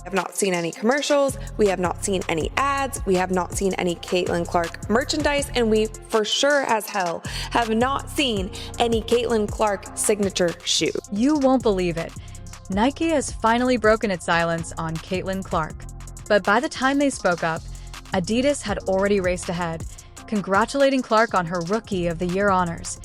have not seen any commercials, we have not seen any ads, we have not seen any Caitlin Clark merchandise, and we for sure as hell have not seen any Caitlin Clark signature shoe. You won't believe it. Nike has finally broken its silence on Caitlin Clark. But by the time they spoke up, Adidas had already raced ahead, congratulating Clark on her Rookie of the Year honors.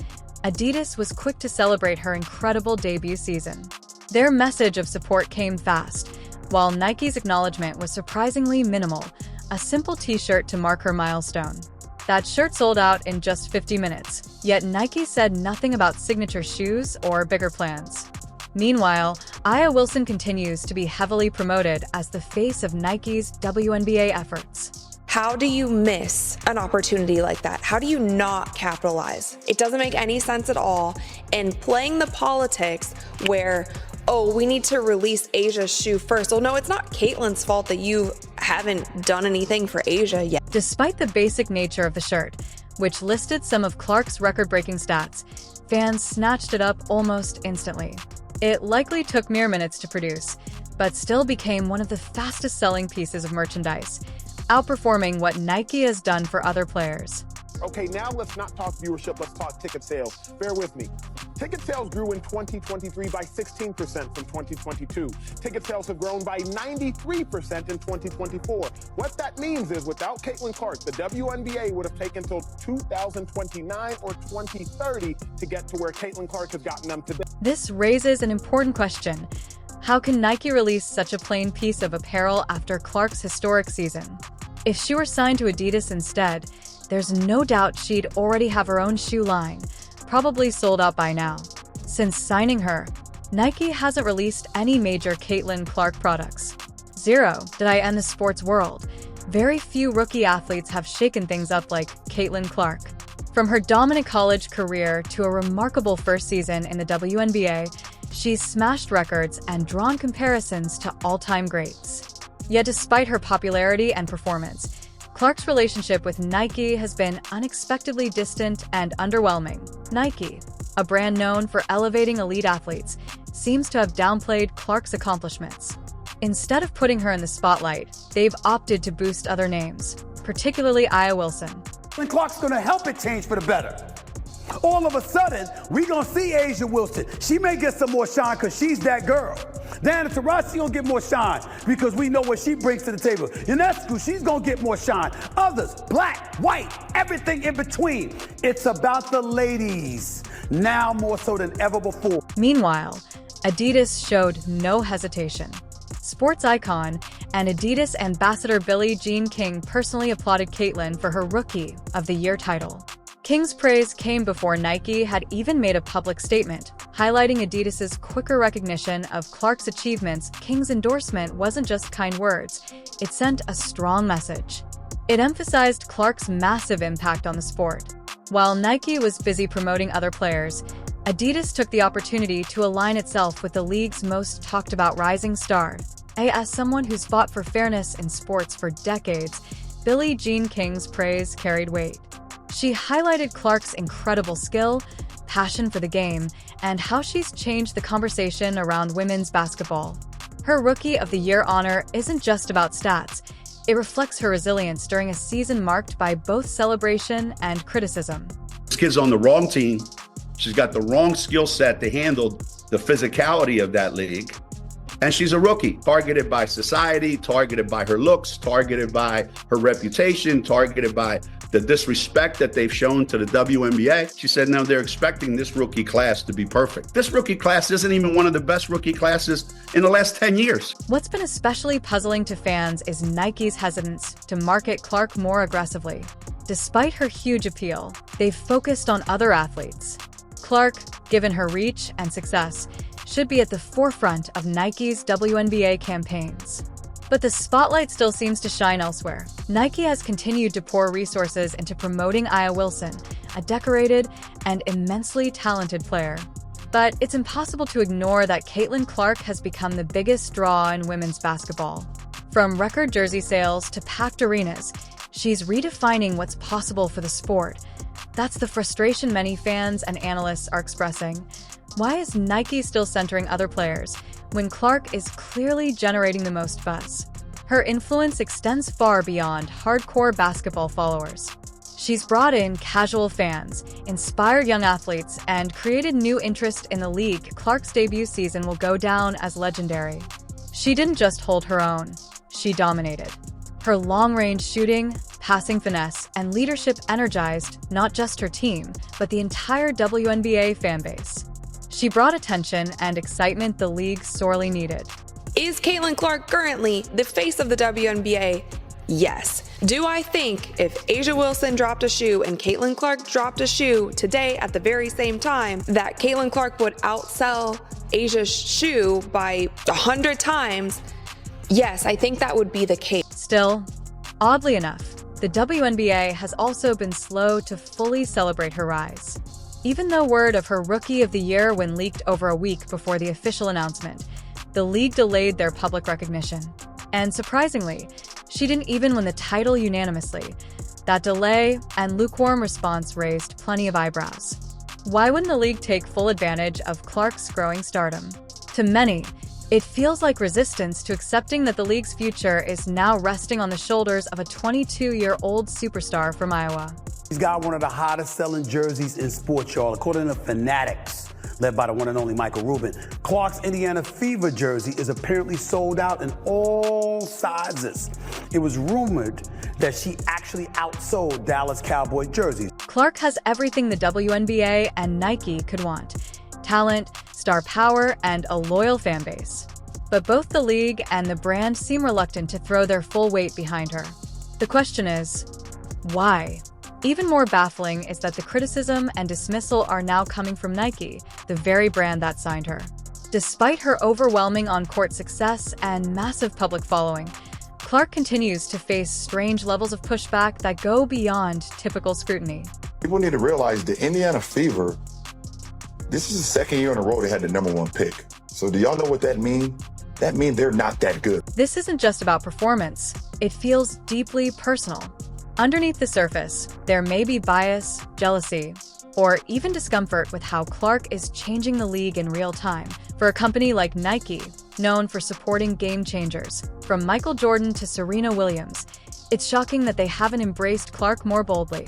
Adidas was quick to celebrate her incredible debut season. Their message of support came fast, while Nike's acknowledgement was surprisingly minimal, a simple t-shirt to mark her milestone. That shirt sold out in just 50 minutes, yet Nike said nothing about signature shoes or bigger plans. Meanwhile, Aya Wilson continues to be heavily promoted as the face of Nike's WNBA efforts. How do you miss an opportunity like that? How do you not capitalize? It doesn't make any sense at all. And playing the politics where, oh, we need to release Asia's shoe first. Well, no, it's not Caitlin's fault that you haven't done anything for Asia yet. Despite the basic nature of the shirt, which listed some of Clark's record-breaking stats, fans snatched it up almost instantly. It likely took mere minutes to produce, but still became one of the fastest-selling pieces of merchandise, outperforming what Nike has done for other players. Okay, now let's not talk viewership, let's talk ticket sales. Bear with me. Ticket sales grew in 2023 by 16% from 2022. Ticket sales have grown by 93% in 2024. What that means is without Caitlin Clark, the WNBA would have taken till 2029 or 2030 to get to where Caitlin Clark has gotten them today. This raises an important question. How can Nike release such a plain piece of apparel after Clark's historic season? If she were signed to Adidas instead, there's no doubt she'd already have her own shoe line, probably sold out by now. Since signing her, Nike hasn't released any major Caitlin Clark products. Zero, did I end the sports world? Very few rookie athletes have shaken things up like Caitlin Clark. From her dominant college career to a remarkable first season in the WNBA, she's smashed records and drawn comparisons to all-time greats. Yet despite her popularity and performance, Clark's relationship with Nike has been unexpectedly distant and underwhelming. Nike, a brand known for elevating elite athletes, seems to have downplayed Clark's accomplishments. Instead of putting her in the spotlight, they've opted to boost other names, particularly Aya Wilson. And Clark's gonna help it change for the better. All of a sudden, we gonna see Angel Wilson. She may get some more shine because she's that girl. Diana Taurasi gonna get more shine because we know what she brings to the table. Ionescu, she's gonna get more shine. Others, black, white, everything in between. It's about the ladies, now more so than ever before. Meanwhile, Adidas showed no hesitation. Sports icon and Adidas ambassador Billie Jean King personally applauded Caitlin for her Rookie of the Year title. King's praise came before Nike had even made a public statement, highlighting Adidas's quicker recognition of Clark's achievements. King's endorsement wasn't just kind words, it sent a strong message. It emphasized Clark's massive impact on the sport. While Nike was busy promoting other players, Adidas took the opportunity to align itself with the league's most talked-about rising star. As someone who's fought for fairness in sports for decades, Billie Jean King's praise carried weight. She highlighted Clark's incredible skill, passion for the game, and how she's changed the conversation around women's basketball. Her Rookie of the Year honor isn't just about stats. It reflects her resilience during a season marked by both celebration and criticism. This kid's on the wrong team. She's got the wrong skill set to handle the physicality of that league. And she's a rookie, targeted by society, targeted by her looks, targeted by her reputation, targeted by the disrespect that they've shown to the WNBA. She said, now they're expecting this rookie class to be perfect. This rookie class isn't even one of the best rookie classes in the last 10 years. What's been especially puzzling to fans is Nike's hesitance to market Clark more aggressively. Despite her huge appeal, they've focused on other athletes. Clark, given her reach and success, should be at the forefront of Nike's WNBA campaigns. But the spotlight still seems to shine elsewhere. Nike has continued to pour resources into promoting Aya Wilson, a decorated and immensely talented player. But it's impossible to ignore that Caitlin Clark has become the biggest draw in women's basketball. From record jersey sales to packed arenas, she's redefining what's possible for the sport. That's the frustration many fans and analysts are expressing. Why is Nike still centering other players when Clark is clearly generating the most buzz. Her influence extends far beyond hardcore basketball followers. She's brought in casual fans, inspired young athletes, and created new interest in the league. Clark's debut season will go down as legendary. She didn't just hold her own, she dominated. Her long-range shooting, passing finesse, and leadership energized not just her team, but the entire WNBA fanbase. She brought attention and excitement the league sorely needed. Is Caitlin Clark currently the face of the WNBA? Yes. Do I think if A'ja Wilson dropped a shoe and Caitlin Clark dropped a shoe today at the very same time, that Caitlin Clark would outsell A'ja's shoe by 100 times? Yes, I think that would be the case. Still, oddly enough, the WNBA has also been slow to fully celebrate her rise. Even though word of her Rookie of the Year win leaked over a week before the official announcement, the league delayed their public recognition. And surprisingly, she didn't even win the title unanimously. That delay and lukewarm response raised plenty of eyebrows. Why wouldn't the league take full advantage of Clark's growing stardom? To many, it feels like resistance to accepting that the league's future is now resting on the shoulders of a 22-year-old superstar from Iowa. He's got one of the hottest selling jerseys in sports, y'all, according to Fanatics, led by the one and only Michael Rubin. Clark's Indiana Fever jersey is apparently sold out in all sizes. It was rumored that she actually outsold Dallas Cowboy jerseys. Clark has everything the WNBA and Nike could want: talent, star power, and a loyal fan base. But both the league and the brand seem reluctant to throw their full weight behind her. The question is, why? Even more baffling is that the criticism and dismissal are now coming from Nike, the very brand that signed her. Despite her overwhelming on-court success and massive public following, Clark continues to face strange levels of pushback that go beyond typical scrutiny. People need to realize the Indiana Fever, this is the second year in a row they had the #1 pick. So do y'all know what that means? That means they're not that good. This isn't just about performance. It feels deeply personal. Underneath the surface, there may be bias, jealousy, or even discomfort with how Clark is changing the league in real time. For a company like Nike, known for supporting game changers, from Michael Jordan to Serena Williams, it's shocking that they haven't embraced Clark more boldly.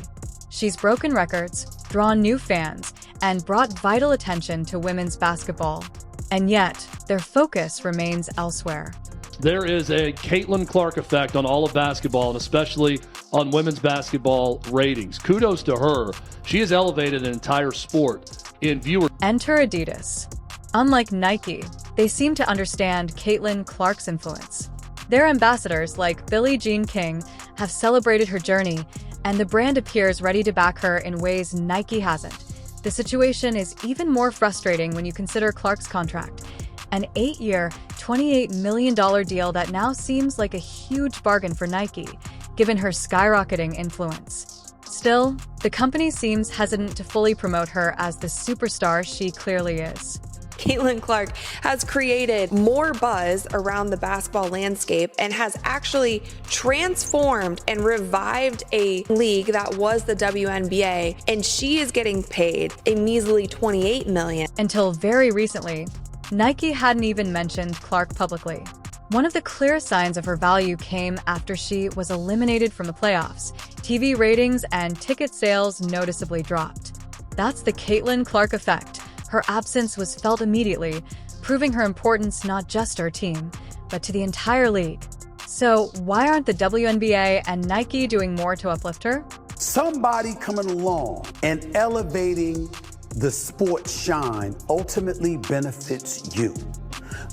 She's broken records, drawn new fans, and brought vital attention to women's basketball. And yet, their focus remains elsewhere. There is a Caitlin Clark effect on all of basketball, and especially on women's basketball ratings. Kudos to her. She has elevated an entire sport in viewer. Enter Adidas. Unlike Nike, they seem to understand Caitlin Clark's influence. Their ambassadors, like Billie Jean King, have celebrated her journey, and the brand appears ready to back her in ways Nike hasn't. The situation is even more frustrating when you consider Clark's contract. An 8-year, $28 million deal that now seems like a huge bargain for Nike, given her skyrocketing influence. Still, the company seems hesitant to fully promote her as the superstar she clearly is. Caitlin Clark has created more buzz around the basketball landscape and has actually transformed and revived a league that was the WNBA, and she is getting paid a measly $28 million. Until very recently, Nike hadn't even mentioned Clark publicly. One of the clearest signs of her value came after she was eliminated from the playoffs. TV ratings and ticket sales noticeably dropped. That's the Caitlin Clark effect. Her absence was felt immediately, proving her importance not just to her team, but to the entire league. So why aren't the WNBA and Nike doing more to uplift her? Somebody coming along and elevating the sport shine ultimately benefits you.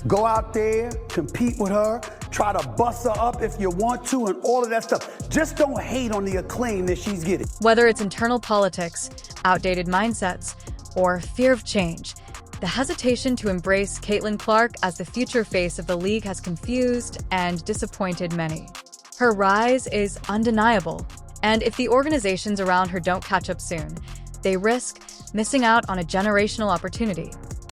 Go out there, compete with her, try to bust her up if you want to, and all of that stuff. Just don't hate on the acclaim that she's getting. Whether it's internal politics, outdated mindsets, or fear of change, the hesitation to embrace Caitlin Clark as the future face of the league has confused and disappointed many. Her rise is undeniable, and if the organizations around her don't catch up soon, they risk missing out on a generational opportunity.